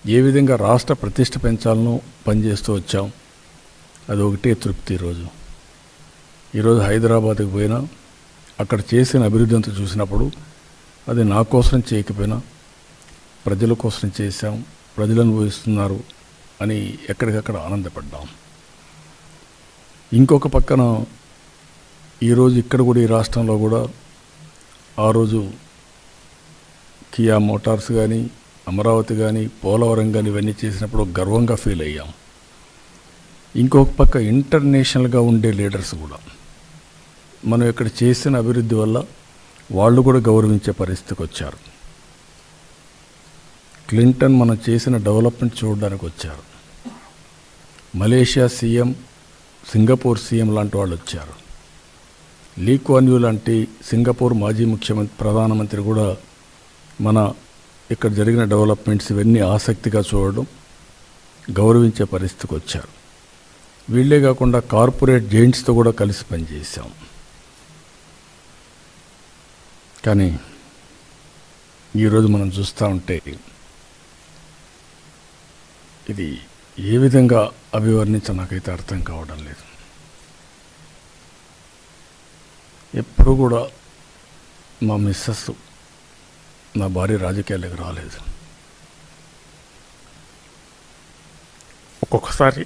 ఏ విధంగా రాష్ట్ర ప్రతిష్ట పెంచాలనో పనిచేస్తూ వచ్చాం. అది ఒకటే తృప్తి. ఈరోజు హైదరాబాద్కి పోయినా అక్కడ చేసిన అభివృద్ధి అంతా చూసినప్పుడు అది నా కోసం చేయకపోయినా ప్రజల కోసం చేశాం, ప్రజలు అనుభవిస్తున్నారు అని ఎక్కడికక్కడ ఆనందపడ్డాం. ఇంకొక పక్కన ఈరోజు ఇక్కడ కూడా ఈ రాష్ట్రంలో కూడా ఆ రోజు కియా మోటార్స్ కానీ, అమరావతి కానీ, పోలవరం కానీ ఇవన్నీ చేసినప్పుడు గర్వంగా ఫీల్ అయ్యాం. ఇంకొక పక్క ఇంటర్నేషనల్గా ఉండే లీడర్స్ కూడా మనం ఇక్కడ చేసిన అభివృద్ధి వల్ల వాళ్ళు కూడా గౌరవించే పరిస్థితికి వచ్చారు. క్లింటన్ మనం చేసిన డెవలప్మెంట్ చూడడానికి వచ్చారు. మలేషియా సీఎం, సింగపూర్ సీఎం లాంటి వాళ్ళు వచ్చారు. లీ కువాన్ యూ లాంటి సింగపూర్ మాజీ ప్రధానమంత్రి కూడా మన ఇక్కడ జరిగిన డెవలప్మెంట్స్ ఇవన్నీ ఆసక్తిగా చూడడం, గౌరవించే పరిస్థితికి వచ్చారు. వీళ్ళే కాకుండా కార్పొరేట్ జైంట్స్తో కూడా కలిసి పనిచేశాం. కానీ ఈరోజు మనం చూస్తూ ఉంటే ఇది ఏ విధంగా అభివర్ణించ నాకైతే అర్థం కావడం లేదు. ఎప్పుడు కూడా మా మిస్సెస్, నా భార్య రాజకీయాలకు రాలేదు. ఒక్కొక్కసారి